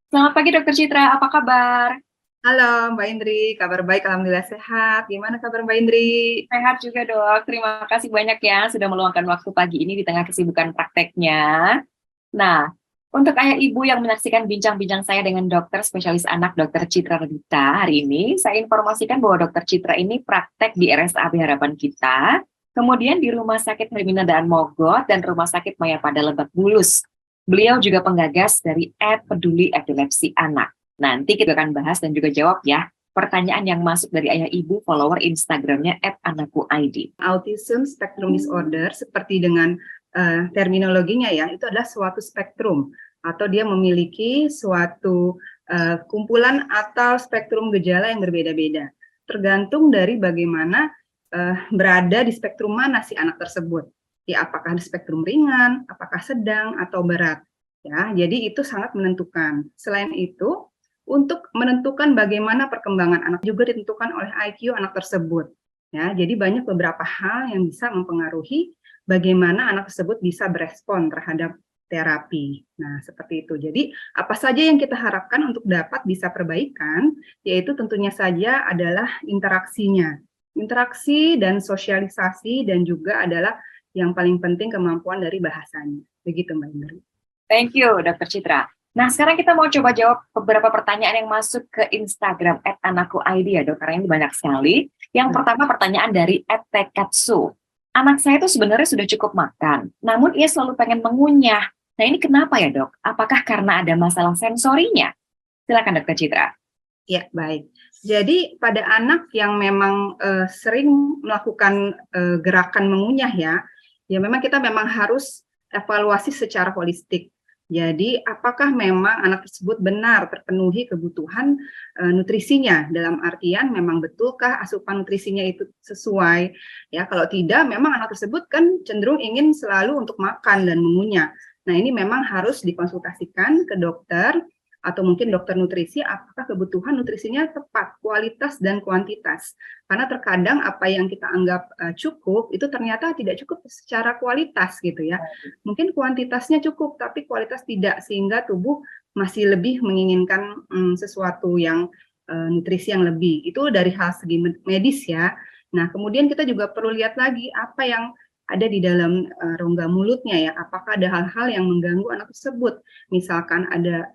Selamat pagi Dokter Citra, apa kabar? Halo Mbak Indri, kabar baik, alhamdulillah sehat. Gimana kabar Mbak Indri? Sehat juga dok, terima kasih banyak ya sudah meluangkan waktu pagi ini di tengah kesibukan prakteknya. Nah, untuk ayah ibu yang menyaksikan bincang-bincang saya dengan dokter spesialis anak Dokter Citra Radita hari ini, saya informasikan bahwa Dokter Citra ini praktek di RSAB Harapan Kita, kemudian di Rumah Sakit Hermina Daan Mogot dan Rumah Sakit Mayapada Lebak Bulus. Beliau juga penggagas dari Peduli Epilepsi Anak. Nanti kita akan bahas dan juga jawab ya pertanyaan yang masuk dari ayah ibu follower Instagramnya @anakkuid. Autism Spectrum Disorder, seperti dengan terminologinya ya, itu adalah suatu spektrum atau dia memiliki suatu kumpulan atau spektrum gejala yang berbeda-beda. Tergantung dari bagaimana berada di spektrum mana si anak tersebut. Ya, apakah di spektrum ringan, apakah sedang atau berat. Ya, jadi itu sangat menentukan. Selain itu, untuk menentukan bagaimana perkembangan anak juga ditentukan oleh IQ anak tersebut. Ya, jadi banyak beberapa hal yang bisa mempengaruhi bagaimana anak tersebut bisa berespon terhadap terapi. Nah, seperti itu. Jadi, apa saja yang kita harapkan untuk dapat bisa perbaikan, yaitu tentunya saja adalah interaksinya. Interaksi dan sosialisasi dan juga adalah yang paling penting kemampuan dari bahasanya. Begitu Mbak Indri. Thank you, Dr. Citra. Nah, sekarang kita mau coba jawab beberapa pertanyaan yang masuk ke Instagram @anakkuid ya, dok, karena ini banyak sekali. Yang pertama pertanyaan dari @tekatsu. Anak saya itu sebenarnya sudah cukup makan, namun ia selalu pengen mengunyah. Nah, ini kenapa ya, dok? Apakah karena ada masalah sensorinya? Silakan, Dr. Citra. Ya, baik. Jadi pada anak yang memang sering melakukan gerakan mengunyah ya memang kita memang harus evaluasi secara holistik. Jadi apakah memang anak tersebut benar terpenuhi kebutuhan nutrisinya, dalam artian memang betulkah asupan nutrisinya itu sesuai. Ya, kalau tidak memang anak tersebut kan cenderung ingin selalu untuk makan dan mengunyah. Nah, ini memang harus dikonsultasikan ke dokter atau mungkin dokter nutrisi, apakah kebutuhan nutrisinya tepat, kualitas dan kuantitas. Karena terkadang apa yang kita anggap cukup, itu ternyata tidak cukup secara kualitas gitu ya. Mungkin kuantitasnya cukup, tapi kualitas tidak, sehingga tubuh masih lebih menginginkan sesuatu yang nutrisi yang lebih. Itu dari hal segi medis ya. Nah, kemudian kita juga perlu lihat lagi apa yang ada di dalam rongga mulutnya ya. Apakah ada hal-hal yang mengganggu anak tersebut. Misalkan ada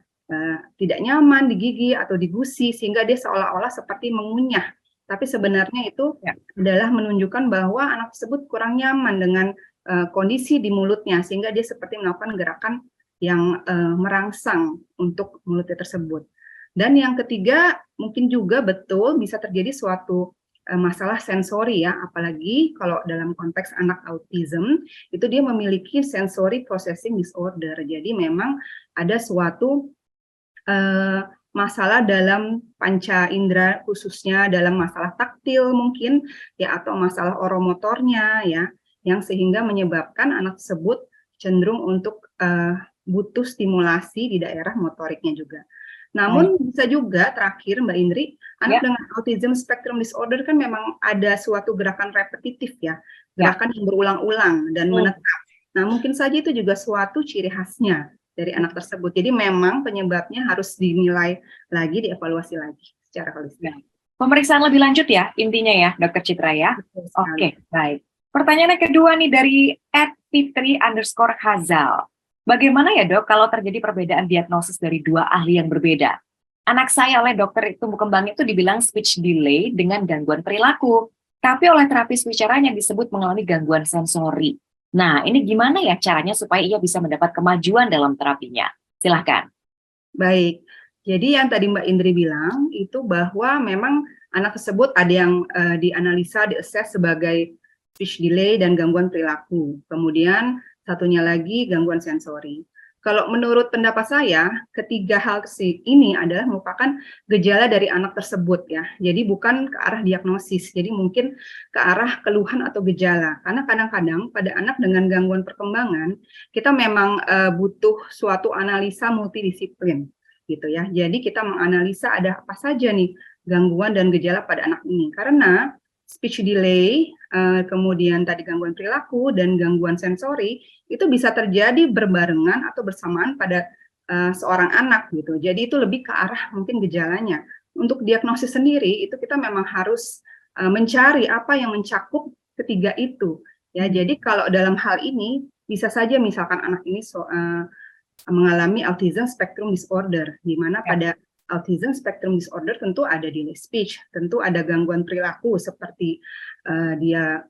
tidak nyaman di gigi atau di gusi sehingga dia seolah-olah seperti mengunyah. Tapi sebenarnya itu adalah menunjukkan bahwa anak tersebut kurang nyaman dengan kondisi di mulutnya sehingga dia seperti melakukan gerakan yang merangsang untuk mulutnya tersebut. Dan yang ketiga, mungkin juga betul bisa terjadi suatu masalah sensori ya, apalagi kalau dalam konteks anak autism itu dia memiliki sensory processing disorder. Jadi memang ada suatu masalah dalam panca indera, khususnya dalam masalah taktil mungkin ya, atau masalah oromotornya ya, yang sehingga menyebabkan anak tersebut cenderung untuk butuh stimulasi di daerah motoriknya juga. Namun bisa juga terakhir Mbak Indri, anak dengan autism spectrum disorder kan memang ada suatu gerakan repetitif ya, gerakan yang berulang-ulang dan menetap. Nah, mungkin saja itu juga suatu ciri khasnya dari anak tersebut. Jadi memang penyebabnya harus dinilai lagi, dievaluasi lagi secara holistik. Pemeriksaan lebih lanjut ya, intinya ya, Dokter Citra ya. Oke, baik. Pertanyaan yang kedua nih dari @fitri_hazal. Bagaimana ya dok kalau terjadi perbedaan diagnosis dari dua ahli yang berbeda? Anak saya oleh dokter tumbuh kembangnya itu dibilang speech delay dengan gangguan perilaku. Tapi oleh terapis bicaranya disebut mengalami gangguan sensori. Nah, ini gimana ya caranya supaya ia bisa mendapat kemajuan dalam terapinya? Silahkan. Baik, jadi yang tadi Mbak Indri bilang itu bahwa memang anak tersebut ada yang dianalisa, diassess sebagai speech delay dan gangguan perilaku. Kemudian satunya lagi gangguan sensori. Kalau menurut pendapat saya, ketiga hal ini adalah merupakan gejala dari anak tersebut ya. Jadi bukan ke arah diagnosis, jadi mungkin ke arah keluhan atau gejala. Karena kadang-kadang pada anak dengan gangguan perkembangan, kita memang butuh suatu analisa multidisiplin gitu ya. Jadi kita menganalisa ada apa saja nih gangguan dan gejala pada anak ini. Karena speech delay, kemudian tadi gangguan perilaku dan gangguan sensori itu bisa terjadi berbarengan atau bersamaan pada seorang anak gitu. Jadi itu lebih ke arah mungkin gejalanya. Untuk diagnosis sendiri itu kita memang harus mencari apa yang mencakup ketiga itu. Ya, jadi kalau dalam hal ini bisa saja misalkan anak ini mengalami autism spectrum disorder, di mana pada autism spectrum disorder tentu ada delay speech, tentu ada gangguan perilaku seperti dia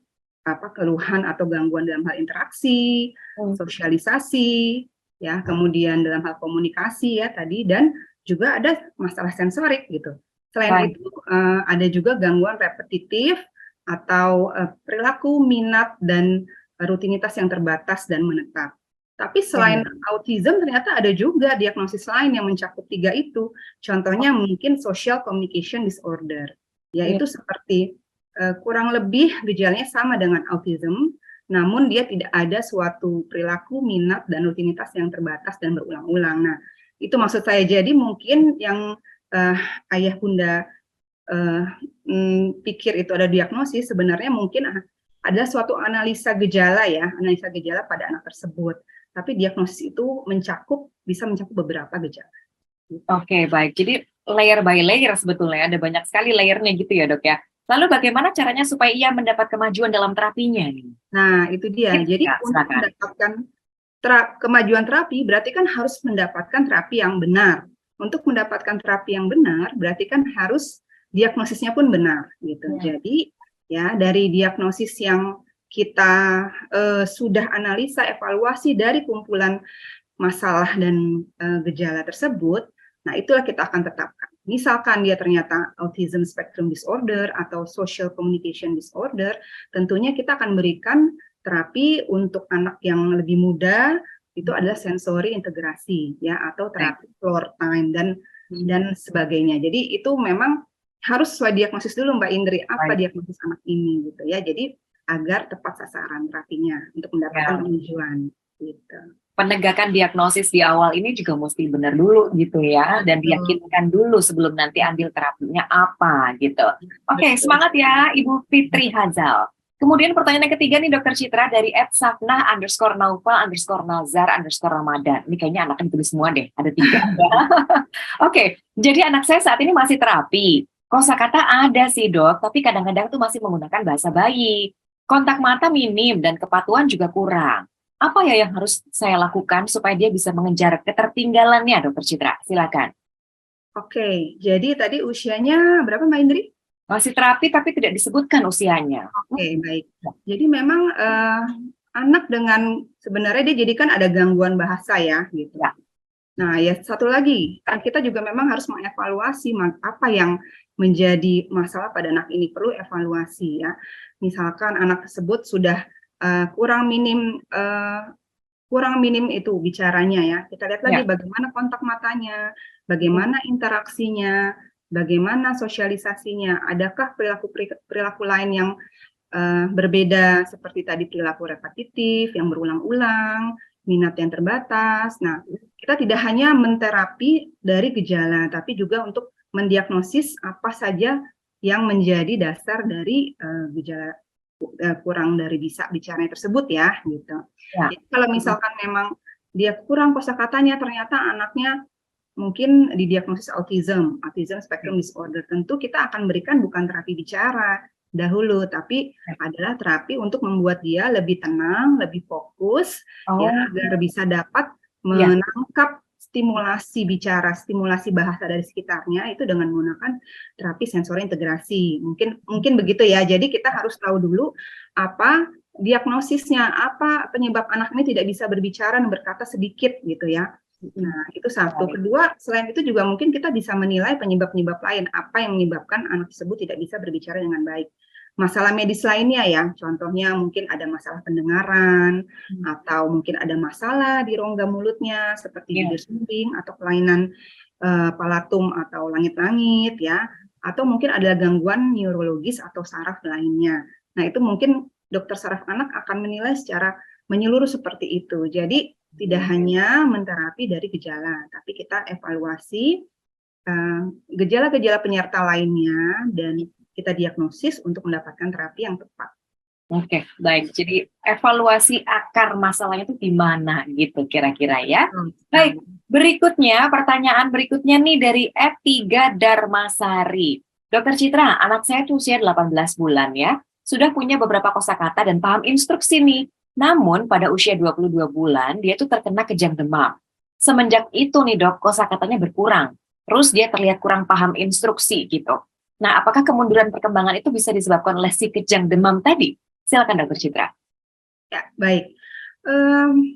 keluhan atau gangguan dalam hal interaksi, sosialisasi, ya, kemudian dalam hal komunikasi ya tadi, dan juga ada masalah sensorik gitu. Selain itu ada juga gangguan repetitif atau perilaku, minat, dan rutinitas yang terbatas dan menetap. Tapi selain autism ternyata ada juga diagnosis lain yang mencakup tiga itu. Contohnya mungkin social communication disorder, yaitu seperti kurang lebih gejalanya sama dengan autism, namun dia tidak ada suatu perilaku, minat, dan rutinitas yang terbatas dan berulang-ulang. Nah, itu maksud saya. Jadi mungkin yang ayah bunda pikir itu ada diagnosis, sebenarnya mungkin ada suatu analisa gejala ya, analisa gejala pada anak tersebut. Tapi diagnosis itu bisa mencakup beberapa gejala. Oke, baik. Jadi layer by layer sebetulnya, ada banyak sekali layernya gitu ya dok ya. Lalu bagaimana caranya supaya ia mendapat kemajuan dalam terapinya? Nah, itu dia. Jadi Ya, untuk mendapatkan kemajuan terapi, berarti kan harus mendapatkan terapi yang benar. Untuk mendapatkan terapi yang benar, berarti kan harus diagnosisnya pun benar, gitu. Jadi, ya dari diagnosis yang kita sudah analisa, evaluasi dari kumpulan masalah dan gejala tersebut, nah itulah kita akan tetapkan. Misalkan dia ternyata autism spectrum disorder atau social communication disorder, tentunya kita akan berikan terapi untuk anak yang lebih muda, itu adalah sensory integrasi ya, atau terapi floor time dan sebagainya. Jadi itu memang harus sesuai diagnosis dulu Mbak Indri, apa diagnosis anak ini gitu ya. Jadi agar tepat sasaran terapinya untuk mendapatkan kemajuan gitu. Penegakan diagnosis di awal ini juga mesti benar dulu gitu ya, dan diyakinkan dulu sebelum nanti ambil terapinya apa gitu. Oke, semangat ya Ibu Fitri Hazal. Kemudian pertanyaan yang ketiga nih Dokter Citra dari @safnah_naufal_nazar_ramadan. Ini kayaknya anaknya ditulis semua deh, ada 3. Oke, jadi anak saya saat ini masih terapi. Kosakata ada sih dok, tapi kadang-kadang tuh masih menggunakan bahasa bayi. Kontak mata minim dan kepatuhan juga kurang. Apa ya yang harus saya lakukan supaya dia bisa mengejar ketertinggalannya, Dokter Citra? Silakan. Oke, jadi tadi usianya berapa Mbak Indri? Masih terapi tapi tidak disebutkan usianya. Oke, baik. Jadi memang anak dengan sebenarnya dia jadi kan ada gangguan bahasa ya, gitu. Ya. Nah, ya satu lagi, kita juga memang harus mengevaluasi apa yang menjadi masalah pada anak ini, perlu evaluasi ya. Misalkan anak tersebut sudah kurang minim itu bicaranya ya. Kita lihat lagi bagaimana kontak matanya, bagaimana interaksinya, bagaimana sosialisasinya. Adakah perilaku lain yang berbeda seperti tadi perilaku repetitif yang berulang-ulang, minat yang terbatas. Nah, kita tidak hanya menterapi dari gejala, tapi juga untuk mendiagnosis apa saja yang menjadi dasar dari gejala kurang dari bisa bicaranya tersebut ya, gitu. Ya. Jadi kalau misalkan memang dia kurang kosakatanya, ternyata anaknya mungkin didiagnosis autism spectrum disorder, tentu kita akan berikan bukan terapi bicara dahulu, tapi adalah terapi untuk membuat dia lebih tenang, lebih fokus, ya, agar bisa dapat menangkap stimulasi bicara, stimulasi bahasa dari sekitarnya itu dengan menggunakan terapi sensori integrasi. Mungkin begitu ya. Jadi kita harus tahu dulu apa diagnosisnya, apa penyebab anak ini tidak bisa berbicara dan berkata sedikit gitu ya. Nah, itu satu. Kedua, selain itu juga mungkin kita bisa menilai penyebab-penyebab lain, apa yang menyebabkan anak tersebut tidak bisa berbicara dengan baik. Masalah medis lainnya ya, contohnya mungkin ada masalah pendengaran, atau mungkin ada masalah di rongga mulutnya, seperti bibir sumbing, atau kelainan palatum atau langit-langit ya, atau mungkin ada gangguan neurologis atau saraf lainnya. Nah, itu mungkin dokter saraf anak akan menilai secara menyeluruh seperti itu. Jadi, tidak hanya menterapi dari gejala, tapi kita evaluasi gejala-gejala penyerta lainnya dan kita diagnosis untuk mendapatkan terapi yang tepat. Oke, baik. Jadi evaluasi akar masalahnya itu di mana gitu kira-kira ya. Baik, Berikutnya, pertanyaan berikutnya nih dari F3 Darmasari. Dokter Citra, anak saya tuh usia 18 bulan ya, sudah punya beberapa kosakata dan paham instruksi nih. Namun pada usia 22 bulan, dia tuh terkena kejang demam. Semenjak itu nih dok, kosakatanya berkurang. Terus dia terlihat kurang paham instruksi gitu. Nah, apakah kemunduran perkembangan itu bisa disebabkan oleh si kejang demam tadi? Silakan dokter Citra. Ya, baik.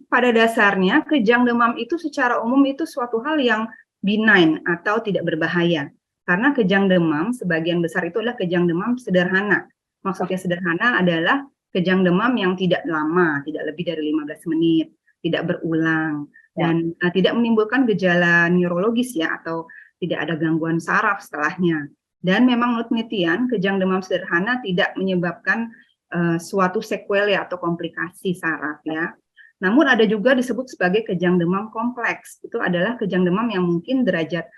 Pada dasarnya kejang demam itu secara umum itu suatu hal yang benign atau tidak berbahaya. Karena kejang demam sebagian besar itu adalah kejang demam sederhana. Maksudnya sederhana adalah kejang demam yang tidak lama, tidak lebih dari 15 menit, tidak berulang, dan tidak menimbulkan gejala neurologis ya, atau tidak ada gangguan saraf setelahnya. Dan memang menurut penelitian, kejang demam sederhana tidak menyebabkan suatu sequel ya atau komplikasi saraf ya. Namun ada juga disebut sebagai kejang demam kompleks. Itu adalah kejang demam yang mungkin derajat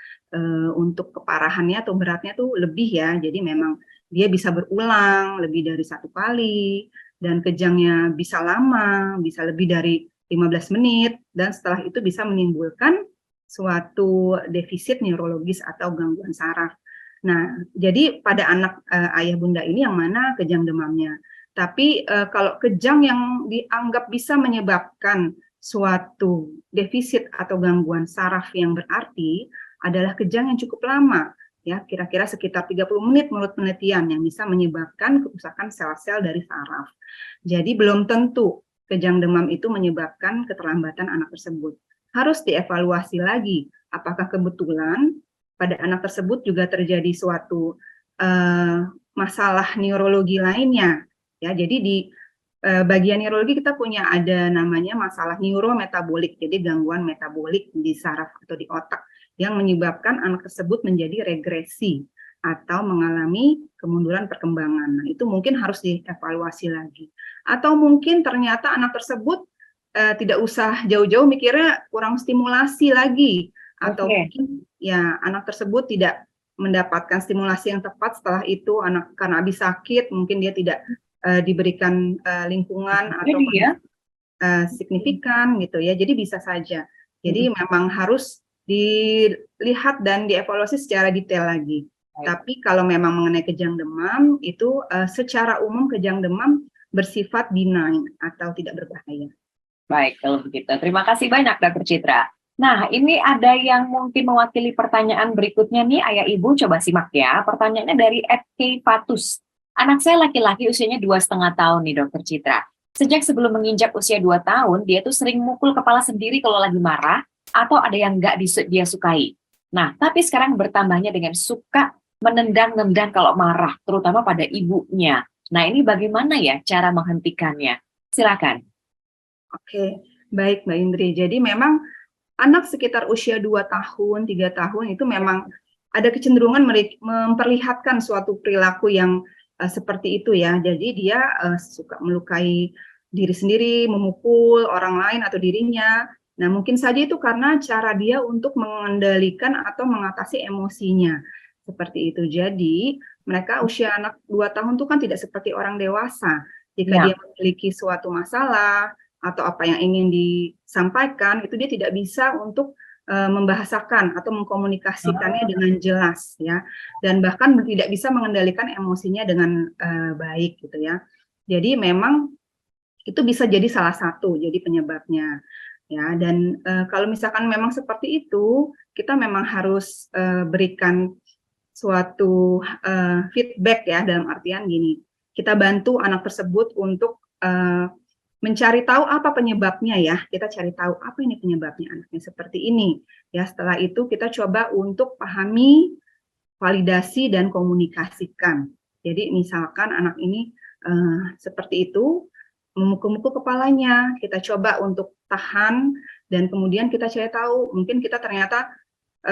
untuk keparahannya atau beratnya tuh lebih ya. Jadi memang dia bisa berulang lebih dari satu kali dan kejangnya bisa lama, bisa lebih dari 15 menit dan setelah itu bisa menimbulkan suatu defisit neurologis atau gangguan saraf. Nah, jadi pada anak ayah bunda ini yang mana kejang demamnya. Tapi kalau kejang yang dianggap bisa menyebabkan suatu defisit atau gangguan saraf yang berarti adalah kejang yang cukup lama, ya kira-kira sekitar 30 menit menurut penelitian yang bisa menyebabkan kerusakan sel-sel dari saraf. Jadi belum tentu kejang demam itu menyebabkan keterlambatan anak tersebut. Harus dievaluasi lagi, apakah kebetulan pada anak tersebut juga terjadi suatu masalah neurologi lainnya. Ya, jadi di bagian neurologi kita punya ada namanya masalah neurometabolik, jadi gangguan metabolik di saraf atau di otak yang menyebabkan anak tersebut menjadi regresi atau mengalami kemunduran perkembangan. Nah, itu mungkin harus dievaluasi lagi. Atau mungkin ternyata anak tersebut tidak usah jauh-jauh mikirnya kurang stimulasi lagi, atau mungkin ya anak tersebut tidak mendapatkan stimulasi yang tepat setelah itu anak karena habis sakit, mungkin dia tidak diberikan lingkungan atau signifikan gitu ya. Jadi bisa saja. Jadi memang harus dilihat dan dievaluasi secara detail lagi. Tapi kalau memang mengenai kejang demam itu secara umum kejang demam bersifat benign atau tidak berbahaya. Baik, kalau begitu. Terima kasih banyak Dr. Citra. Nah, ini ada yang mungkin mewakili pertanyaan berikutnya nih, Ayah Ibu coba simak ya. Pertanyaannya dari K. Fatus. Anak saya laki-laki usianya 2,5 tahun nih dokter Citra. Sejak sebelum menginjak usia 2 tahun, dia tuh sering mukul kepala sendiri kalau lagi marah, atau ada yang nggak dia sukai. Nah, tapi sekarang bertambahnya dengan suka menendang-nendang kalau marah, terutama pada ibunya. Nah, ini bagaimana ya cara menghentikannya? Silakan. Oke, baik Mbak Indri. Jadi memang anak sekitar usia 2 tahun, 3 tahun itu memang ada kecenderungan memperlihatkan suatu perilaku yang seperti itu ya. Jadi dia suka melukai diri sendiri, memukul orang lain atau dirinya. Nah, mungkin saja itu karena cara dia untuk mengendalikan atau mengatasi emosinya. Seperti itu. Jadi, mereka usia anak 2 tahun itu kan tidak seperti orang dewasa. Jika dia memiliki suatu masalah atau apa yang ingin disampaikan, itu dia tidak bisa untuk membahasakan atau mengkomunikasikannya dengan jelas ya, dan bahkan tidak bisa mengendalikan emosinya dengan baik gitu ya. Jadi memang itu bisa jadi salah satu jadi penyebabnya ya. Dan kalau misalkan memang seperti itu, kita memang harus berikan suatu feedback ya, dalam artian gini, kita bantu anak tersebut untuk mencari tahu apa penyebabnya ya. Kita cari tahu apa ini penyebabnya anaknya seperti ini. Ya, setelah itu kita coba untuk pahami, validasi dan komunikasikan. Jadi misalkan anak ini seperti itu, memukul-mukul kepalanya, kita coba untuk tahan dan kemudian kita cari tahu, mungkin kita ternyata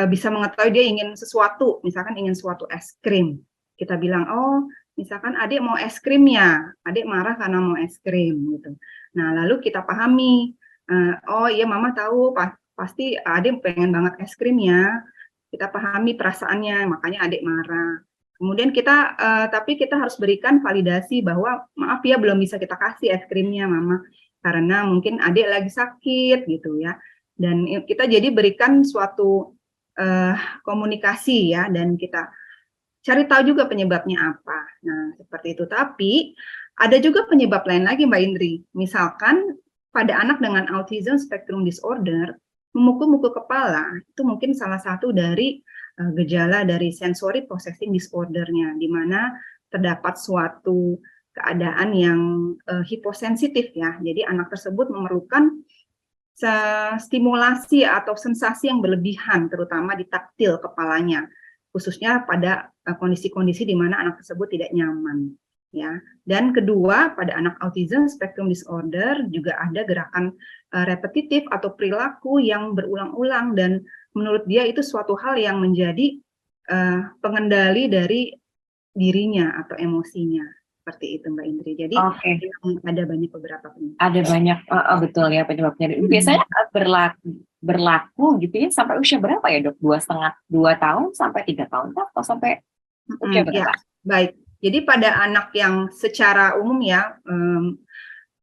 bisa mengetahui dia ingin sesuatu, misalkan ingin suatu es krim. Kita bilang, oh misalkan adik mau es krim ya, adik marah karena mau es krim gitu. Nah, lalu kita pahami, oh iya mama tahu pasti adik pengen banget es krim ya. Kita pahami perasaannya, makanya adik marah. Kemudian kita, tapi kita harus berikan validasi bahwa maaf ya belum bisa kita kasih es krimnya mama, karena mungkin adik lagi sakit gitu ya. Dan kita jadi berikan suatu komunikasi ya, dan kita cari tahu juga penyebabnya apa. Nah, seperti itu. Tapi ada juga penyebab lain lagi, Mbak Indri. Misalkan pada anak dengan autism spectrum disorder, memukul-mukul kepala itu mungkin salah satu dari gejala dari sensory processing disorder-nya, di mana terdapat suatu keadaan yang hiposensitif ya. Jadi anak tersebut memerlukan stimulasi atau sensasi yang berlebihan, terutama di taktil kepalanya, khususnya pada kondisi-kondisi di mana anak tersebut tidak nyaman. Ya. Dan kedua, pada anak autism spectrum disorder juga ada gerakan repetitif atau perilaku yang berulang-ulang, dan menurut dia itu suatu hal yang menjadi pengendali dari dirinya atau emosinya. Seperti itu, Mbak Indri. Jadi ada banyak beberapa penyebab. Ada banyak, betul ya penyebabnya. Biasanya berlaku gitu ya sampai usia berapa ya, Dok? 2 tahun sampai 3 tahun atau sampai usia berapa? Ya, baik. Jadi pada anak yang secara umum ya,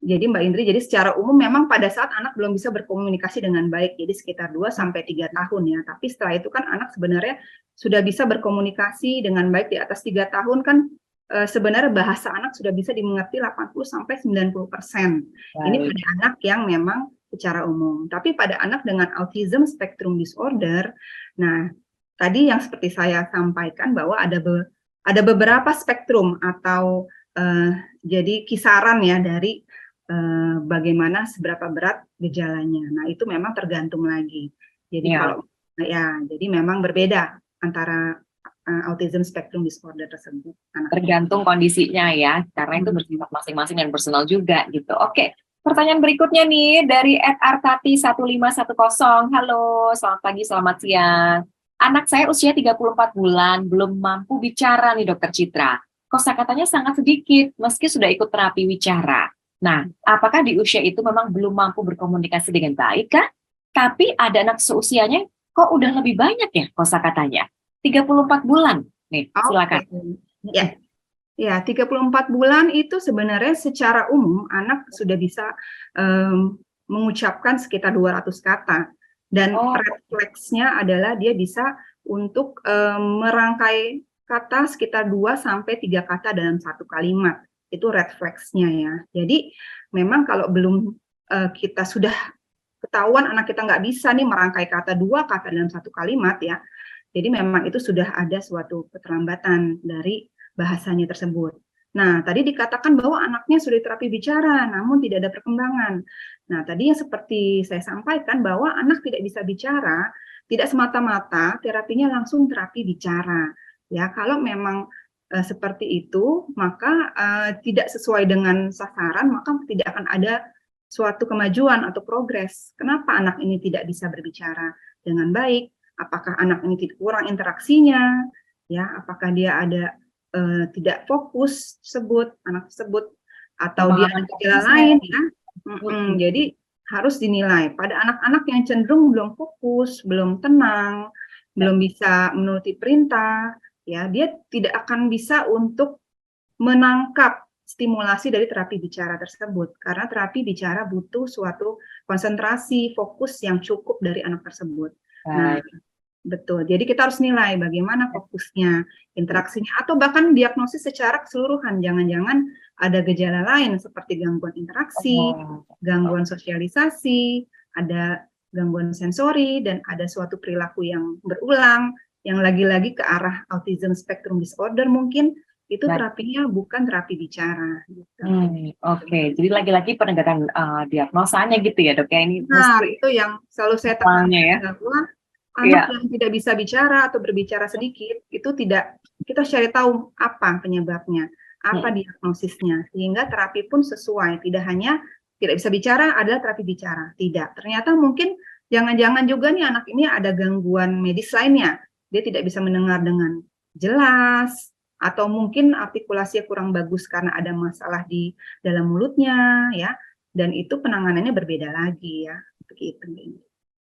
jadi Mbak Indri, jadi secara umum memang pada saat anak belum bisa berkomunikasi dengan baik, jadi sekitar 2 sampai 3 tahun ya. Tapi setelah itu kan anak sebenarnya sudah bisa berkomunikasi dengan baik. Di atas 3 tahun kan sebenarnya bahasa anak sudah bisa dimengerti 80 sampai 90%. Ini pada anak yang memang secara umum. Tapi pada anak dengan autism spectrum disorder, nah tadi yang seperti saya sampaikan bahwa ada beberapa spektrum atau jadi kisaran ya dari bagaimana seberapa berat gejalanya. Nah, itu memang tergantung lagi. Jadi kalau ya, jadi memang berbeda antara autism spectrum disorder tersebut. Tergantung kondisinya ya, karena itu bersifat masing-masing dan personal juga gitu. Oke, pertanyaan berikutnya nih dari @artati1510. Halo, selamat pagi, selamat siang. Anak saya usia 34 bulan, belum mampu bicara nih Dokter Citra. Kosakatanya sangat sedikit, meski sudah ikut terapi wicara. Nah, apakah di usia itu memang belum mampu berkomunikasi dengan baik kah? Tapi ada anak seusianya kok udah lebih banyak ya kosakatanya? 34 bulan. Nih, silakan. Ya, 34 bulan itu sebenarnya secara umum anak sudah bisa mengucapkan sekitar 200 kata. Dan refleksnya adalah dia bisa untuk merangkai kata sekitar 2 sampai 3 kata dalam satu kalimat. Itu refleksnya ya. Jadi memang kalau belum kita sudah ketahuan anak kita nggak bisa nih merangkai kata 2 kata dalam satu kalimat ya, jadi memang itu sudah ada suatu keterlambatan dari bahasanya tersebut. Nah, tadi dikatakan bahwa anaknya sudah terapi bicara, namun tidak ada perkembangan. Nah, tadi yang seperti saya sampaikan bahwa anak tidak bisa bicara, tidak semata-mata terapinya langsung terapi bicara. Ya, kalau memang seperti itu, maka tidak sesuai dengan sasaran, maka tidak akan ada suatu kemajuan atau progres. Kenapa anak ini tidak bisa berbicara dengan baik? Apakah anak ini kurang interaksinya, ya? Apakah dia ada tidak fokus anak tersebut, atau dia ada gejala lain, ya? Jadi harus dinilai. Pada anak-anak yang cenderung belum fokus, belum tenang, belum bisa menuruti perintah, ya dia tidak akan bisa untuk menangkap stimulasi dari terapi bicara tersebut, karena terapi bicara butuh suatu konsentrasi, fokus yang cukup dari anak tersebut. Nah, betul. Jadi kita harus nilai bagaimana fokusnya, interaksinya, atau bahkan diagnosis secara keseluruhan. Jangan-jangan ada gejala lain seperti gangguan interaksi, gangguan sosialisasi, ada gangguan sensori, dan ada suatu perilaku yang berulang, yang lagi-lagi ke arah autism spectrum disorder mungkin. Itu terapinya bukan terapi bicara. Gitu. Oke, jadi lagi-lagi penegakan diagnosanya gitu ya dok ya, ini. Nah, itu yang selalu saya tekankan ya, bahwa anak yang tidak bisa bicara atau berbicara sedikit itu tidak, kita harus cari tahu apa penyebabnya, apa diagnosisnya, sehingga terapi pun sesuai. Tidak hanya tidak bisa bicara adalah terapi bicara, tidak. Ternyata mungkin jangan-jangan juga nih anak ini ada gangguan medis lainnya, dia tidak bisa mendengar dengan jelas, atau mungkin artikulasinya kurang bagus karena ada masalah di dalam mulutnya, ya. Dan itu penanganannya berbeda lagi ya, begitu.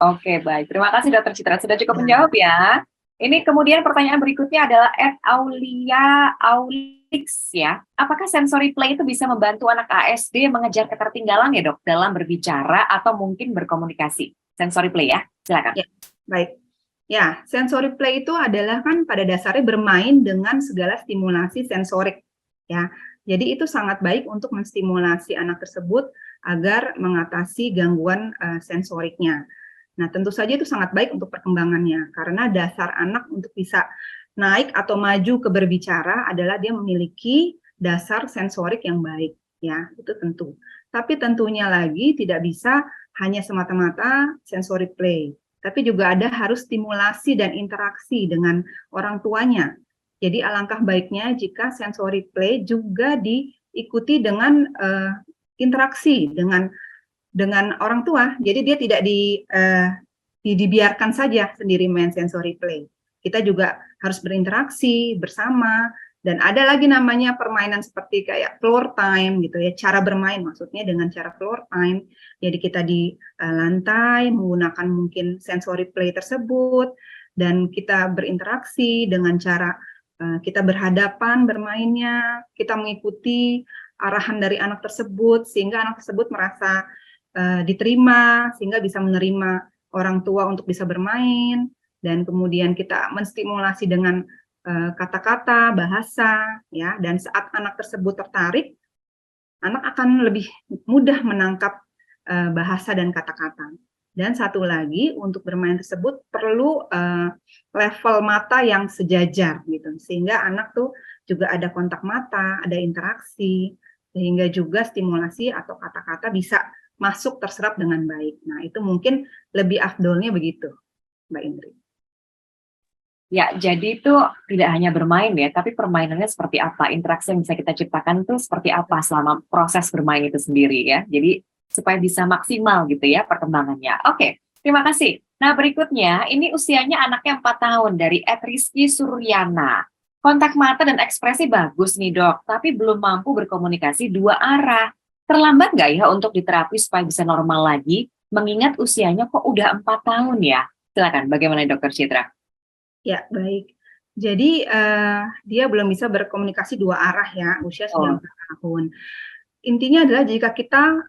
Oke, baik. Terima kasih Dokter Citra sudah cukup menjawab ya. Ini kemudian pertanyaan berikutnya adalah @Aulia Aulix ya. Apakah sensory play itu bisa membantu anak ASD mengejar ketertinggalan ya dok dalam berbicara atau mungkin berkomunikasi? sensory play ya. Silakan. Ya, baik. Ya, sensory play itu adalah kan pada dasarnya bermain dengan segala stimulasi sensorik. Ya, jadi itu sangat baik untuk menstimulasi anak tersebut agar mengatasi gangguan sensoriknya. Nah, tentu saja itu sangat baik untuk perkembangannya karena dasar anak untuk bisa naik atau maju ke berbicara adalah dia memiliki dasar sensorik yang baik. Ya, itu tentu. Tapi tentunya lagi tidak bisa hanya semata-mata sensory play, tapi juga ada harus stimulasi dan interaksi dengan orang tuanya. Jadi alangkah baiknya jika sensory play juga diikuti dengan interaksi dengan orang tua. Jadi dia tidak dibiarkan saja sendiri main sensory play. Kita juga harus berinteraksi bersama. Dan ada lagi namanya permainan seperti kayak floor time gitu ya, cara bermain maksudnya dengan cara floor time. Jadi kita di lantai menggunakan mungkin sensory play tersebut dan kita berinteraksi dengan cara kita berhadapan bermainnya, kita mengikuti arahan dari anak tersebut sehingga anak tersebut merasa diterima sehingga bisa menerima orang tua untuk bisa bermain dan kemudian kita menstimulasi dengan kata-kata, bahasa, ya, dan saat anak tersebut tertarik, anak akan lebih mudah menangkap bahasa dan kata-kata. Dan satu lagi, untuk bermain tersebut perlu level mata yang sejajar, gitu, sehingga anak tuh juga ada kontak mata, ada interaksi, sehingga juga stimulasi atau kata-kata bisa masuk terserap dengan baik. Nah, itu mungkin lebih afdolnya begitu, Mbak Indri. Ya, jadi itu tidak hanya bermain ya, tapi permainannya seperti apa, interaksi yang bisa kita ciptakan itu seperti apa selama proses bermain itu sendiri ya. Jadi supaya bisa maksimal gitu ya perkembangannya. Oke, terima kasih. Nah berikutnya, ini usianya anaknya 4 tahun dari Rizky Suryana. Kontak mata dan ekspresi bagus nih dok, tapi belum mampu berkomunikasi dua arah. Terlambat nggak ya untuk diterapi supaya bisa normal lagi, mengingat usianya kok udah 4 tahun ya? Silakan, bagaimana Dokter Citra? Ya, baik. Jadi dia belum bisa berkomunikasi dua arah ya, usia sudah 4 tahun. Intinya adalah jika kita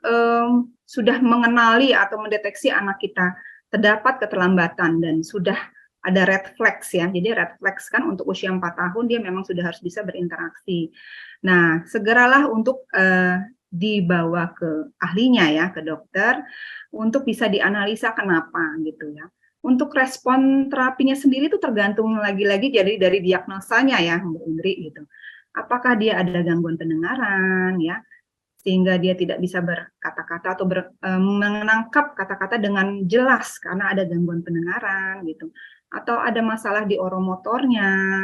sudah mengenali atau mendeteksi anak kita terdapat keterlambatan dan sudah ada red flags ya. Jadi red flags kan untuk usia 4 tahun dia memang sudah harus bisa berinteraksi. Nah, segeralah untuk dibawa ke ahlinya ya, ke dokter untuk bisa dianalisa kenapa gitu ya. Untuk respon terapinya sendiri itu tergantung lagi-lagi jadi dari diagnosanya ya, Mbak Indri gitu. Apakah dia ada gangguan pendengaran ya, sehingga dia tidak bisa berkata-kata atau menangkap kata-kata dengan jelas karena ada gangguan pendengaran gitu. Atau ada masalah di oromotornya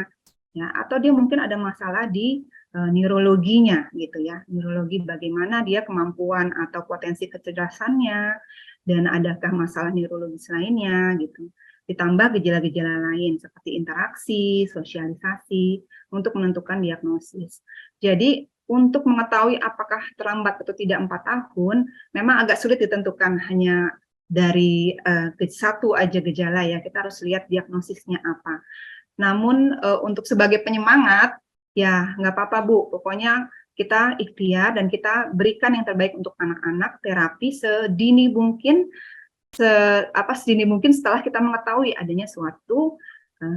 ya, atau dia mungkin ada masalah di neurologinya gitu ya. Neurologi bagaimana dia kemampuan atau potensi kecerdasannya dan adakah masalah neurologis lainnya gitu. Ditambah gejala-gejala lain seperti interaksi, sosialisasi untuk menentukan diagnosis. Jadi untuk mengetahui apakah terlambat atau tidak 4 tahun, memang agak sulit ditentukan hanya dari satu aja gejala ya. Kita harus lihat diagnosisnya apa. Namun untuk sebagai penyemangat, ya nggak apa-apa Bu. Pokoknya kita ikhtiar dan kita berikan yang terbaik untuk anak-anak, terapi sedini mungkin, sedini mungkin setelah kita mengetahui adanya suatu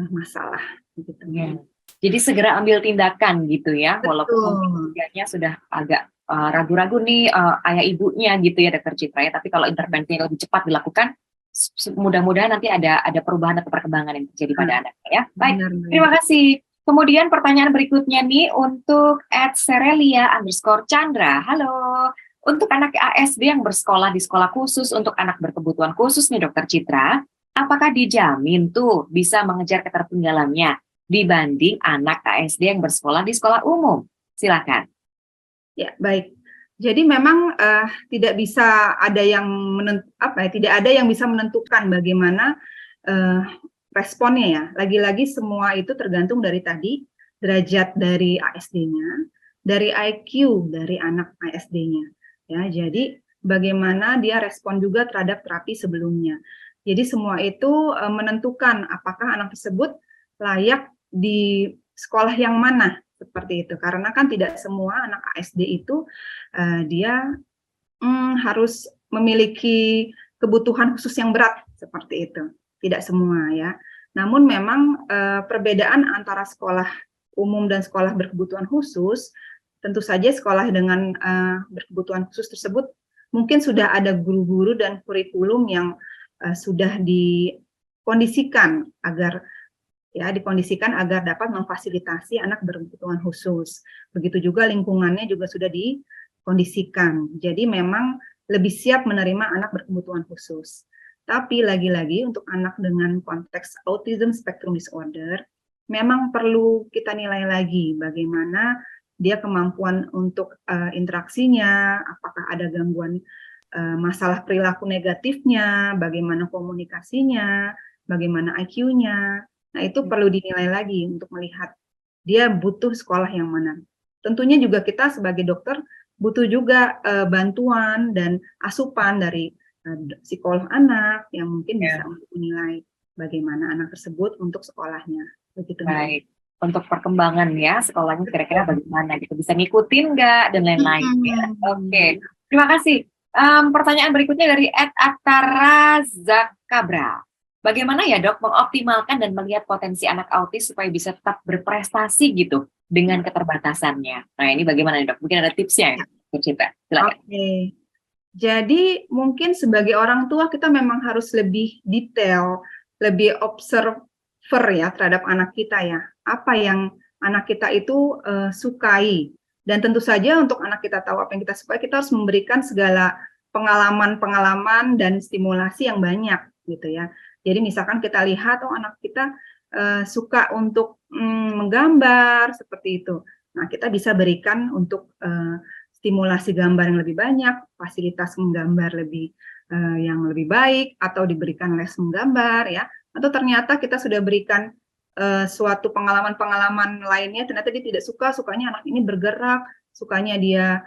masalah. Gitu. Ya. Jadi segera ambil tindakan gitu ya, Betul. walaupun mungkin usianya sudah agak ragu-ragu nih ayah ibunya gitu ya Dokter Citra ya. Tapi kalau intervensi yang lebih cepat dilakukan, mudah-mudahan nanti ada perubahan atau perkembangan yang terjadi pada anaknya ya. Baik, terima kasih. Kemudian pertanyaan berikutnya nih untuk @serelia_Chandra. Halo, untuk anak ASD yang bersekolah di sekolah khusus untuk anak berkebutuhan khusus nih Dokter Citra, apakah dijamin tuh bisa mengejar ketertinggalannya dibanding anak ASD yang bersekolah di sekolah umum? Silakan. Ya, baik. Jadi memang tidak bisa ada yang tidak ada yang bisa menentukan bagaimana responnya ya. Lagi-lagi semua itu tergantung dari tadi derajat dari ASD-nya, dari IQ dari anak ASD-nya. Ya, jadi bagaimana dia respon juga terhadap terapi sebelumnya. Jadi semua itu menentukan apakah anak tersebut layak di sekolah yang mana seperti itu. Karena kan tidak semua anak ASD itu dia harus memiliki kebutuhan khusus yang berat seperti itu. Tidak semua ya. Namun memang perbedaan antara sekolah umum dan sekolah berkebutuhan khusus, tentu saja sekolah dengan berkebutuhan khusus tersebut mungkin sudah ada guru-guru dan kurikulum yang sudah dikondisikan agar dapat memfasilitasi anak berkebutuhan khusus. Begitu juga lingkungannya juga sudah dikondisikan. Jadi memang lebih siap menerima anak berkebutuhan khusus. Tapi lagi-lagi untuk anak dengan konteks autism spectrum disorder, memang perlu kita nilai lagi bagaimana dia kemampuan untuk interaksinya, apakah ada gangguan masalah perilaku negatifnya, bagaimana komunikasinya, bagaimana IQ-nya. Nah, itu perlu dinilai lagi untuk melihat dia butuh sekolah yang mana. Tentunya juga kita sebagai dokter butuh juga bantuan dan asupan dari psikolog anak yang mungkin bisa untuk menilai bagaimana anak tersebut untuk sekolahnya. Begitu. Baik. Untuk perkembangan ya sekolahnya kira-kira bagaimana gitu, bisa ngikutin nggak dan lain-lain ya. Oke. Terima kasih. Pertanyaan berikutnya dari @Atara Zakabra. Bagaimana ya dok mengoptimalkan dan melihat potensi anak autis supaya bisa tetap berprestasi gitu dengan keterbatasannya? Nah ini bagaimana dok? Mungkin ada tipsnya ya, Cinta. Silakan. Oke. Jadi mungkin sebagai orang tua kita memang harus lebih detail, lebih observer ya terhadap anak kita ya. Apa yang anak kita itu sukai. Dan tentu saja untuk anak kita tahu apa yang kita sukai, kita harus memberikan segala pengalaman-pengalaman dan stimulasi yang banyak gitu ya. Jadi misalkan kita lihat anak kita suka untuk menggambar seperti itu. Nah, kita bisa berikan untuk stimulasi gambar yang lebih banyak, fasilitas menggambar yang lebih baik, atau diberikan les menggambar ya. Atau ternyata kita sudah berikan suatu pengalaman-pengalaman lainnya, ternyata dia tidak suka, sukanya anak ini bergerak, sukanya dia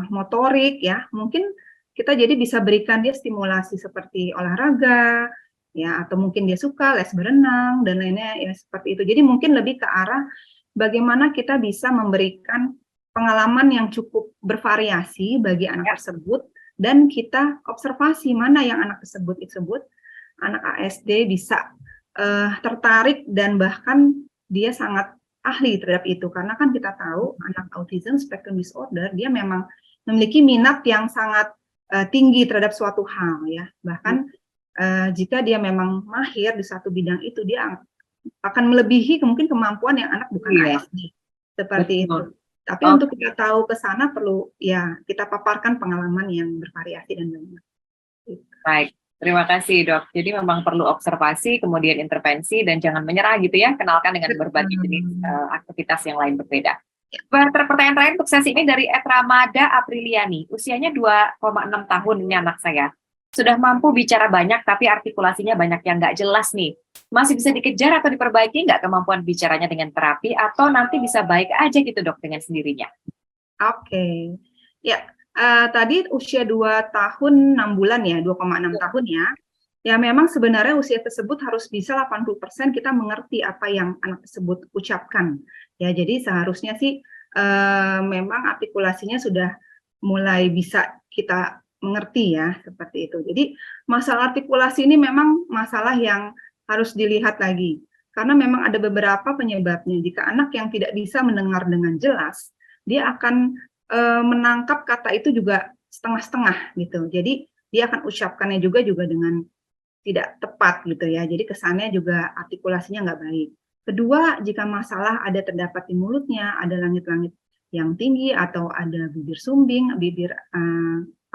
motorik ya. Mungkin kita jadi bisa berikan dia stimulasi seperti olahraga, ya, atau mungkin dia suka les berenang dan lainnya ya seperti itu. Jadi mungkin lebih ke arah bagaimana kita bisa memberikan pengalaman yang cukup bervariasi bagi anak tersebut dan kita observasi mana yang anak tersebut anak ASD bisa tertarik dan bahkan dia sangat ahli terhadap itu, karena kan kita tahu anak autism spectrum disorder dia memang memiliki minat yang sangat tinggi terhadap suatu hal ya, bahkan jika dia memang mahir di satu bidang itu, dia akan melebihi mungkin kemampuan yang anak bukan ASD. Seperti itu. Tapi untuk kita tahu ke sana perlu ya kita paparkan pengalaman yang bervariasi dan banyak. Baik, terima kasih dok. Jadi memang perlu observasi, kemudian intervensi, dan jangan menyerah gitu ya. Kenalkan dengan berbagai jenis aktivitas yang lain berbeda. Pertanyaan terakhir untuk sesi ini dari Ramada Apriliani. Usianya 2,6 tahun ini anak saya. Sudah mampu bicara banyak, tapi artikulasinya banyak yang nggak jelas nih. Masih bisa dikejar atau diperbaiki nggak kemampuan bicaranya dengan terapi, atau nanti bisa baik aja gitu dok dengan sendirinya? Oke. Ya, tadi usia 2 tahun 6 bulan ya, 2,6 tahun ya. Ya memang sebenarnya usia tersebut harus bisa 80% kita mengerti apa yang anak tersebut ucapkan. Ya, jadi seharusnya sih memang artikulasinya sudah mulai bisa kita mengerti ya, seperti itu. Jadi masalah artikulasi ini memang masalah yang harus dilihat lagi. Karena memang ada beberapa penyebabnya. Jika anak yang tidak bisa mendengar dengan jelas, dia akan menangkap kata itu juga setengah-setengah gitu. Jadi dia akan ucapkannya juga dengan tidak tepat gitu ya. Jadi kesannya juga artikulasinya nggak baik. Kedua, jika masalah ada terdapat di mulutnya, ada langit-langit yang tinggi atau ada bibir sumbing, bibir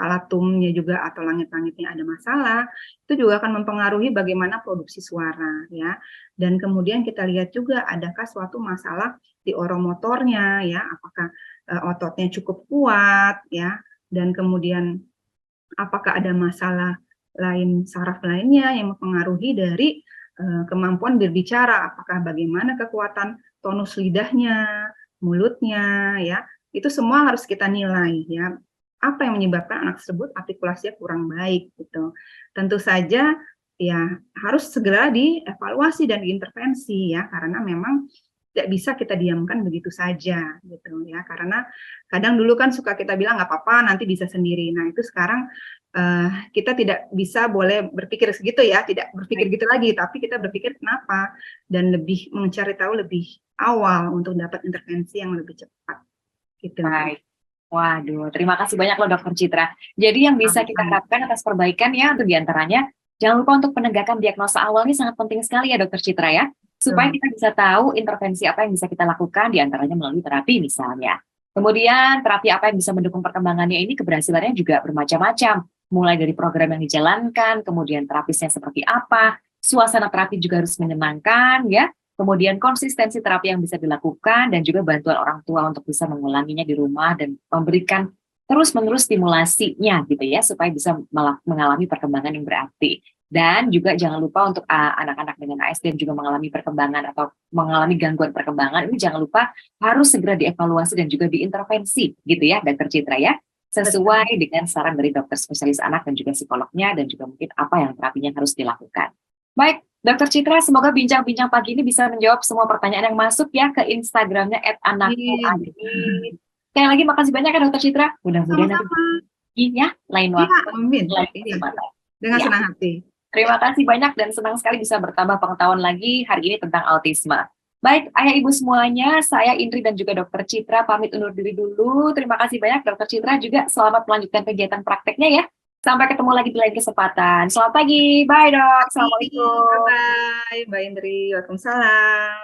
palatumnya juga atau langit-langitnya ada masalah, itu juga akan mempengaruhi bagaimana produksi suara ya. Dan kemudian kita lihat juga adakah suatu masalah di oromotornya ya, apakah ototnya cukup kuat ya, dan kemudian apakah ada masalah lain saraf lainnya yang mempengaruhi dari kemampuan berbicara, apakah bagaimana kekuatan tonus lidahnya, mulutnya ya, itu semua harus kita nilai ya. Apa yang menyebabkan anak tersebut artikulasinya kurang baik gitu. Tentu saja ya harus segera dievaluasi dan diintervensi ya, karena memang tidak bisa kita diamkan begitu saja gitu ya, karena kadang dulu kan suka kita bilang nggak apa-apa nanti bisa sendiri. Nah itu sekarang kita tidak bisa boleh berpikir segitu ya, tidak berpikir gitu lagi, tapi kita berpikir kenapa dan lebih mencari tahu lebih awal untuk dapat intervensi yang lebih cepat. Gitu. Baik. Waduh, terima kasih banyak loh Dokter Citra. Jadi yang bisa kita harapkan atas perbaikan ya untuk diantaranya, jangan lupa untuk penegakan diagnosa awal ini sangat penting sekali ya Dokter Citra ya, supaya kita bisa tahu intervensi apa yang bisa kita lakukan diantaranya melalui terapi misalnya. Kemudian terapi apa yang bisa mendukung perkembangannya ini keberhasilannya juga bermacam-macam, mulai dari program yang dijalankan, kemudian terapisnya seperti apa, suasana terapi juga harus menyenangkan ya, kemudian konsistensi terapi yang bisa dilakukan, dan juga bantuan orang tua untuk bisa mengulanginya di rumah dan memberikan terus-menerus stimulasinya gitu ya, supaya bisa mengalami perkembangan yang berarti. Dan juga jangan lupa untuk anak-anak dengan ASD yang juga mengalami perkembangan atau mengalami gangguan perkembangan, ini jangan lupa harus segera dievaluasi dan juga diintervensi gitu ya, Dokter Citra ya, sesuai dengan saran dari dokter spesialis anak dan juga psikolognya, dan juga mungkin apa yang terapinya harus dilakukan. Baik, Dokter Citra, semoga bincang-bincang pagi ini bisa menjawab semua pertanyaan yang masuk ya ke Instagramnya @anakkuadit. Sekali lagi makasih banyak ya Dokter Citra. Mudah-mudahan nanti ya lain waktu. Ya, amin. Dengan senang hati. Terima kasih banyak dan senang sekali bisa bertambah pengetahuan lagi hari ini tentang autisme. Baik, ayah ibu semuanya, saya Indri dan juga Dokter Citra pamit undur diri dulu. Terima kasih banyak Dokter Citra, juga selamat melanjutkan kegiatan prakteknya ya. Sampai ketemu lagi di lain kesempatan. Selamat pagi. Bye, Dok. Assalamualaikum. Bye-bye. Mbak Indri. Waalaikumsalam.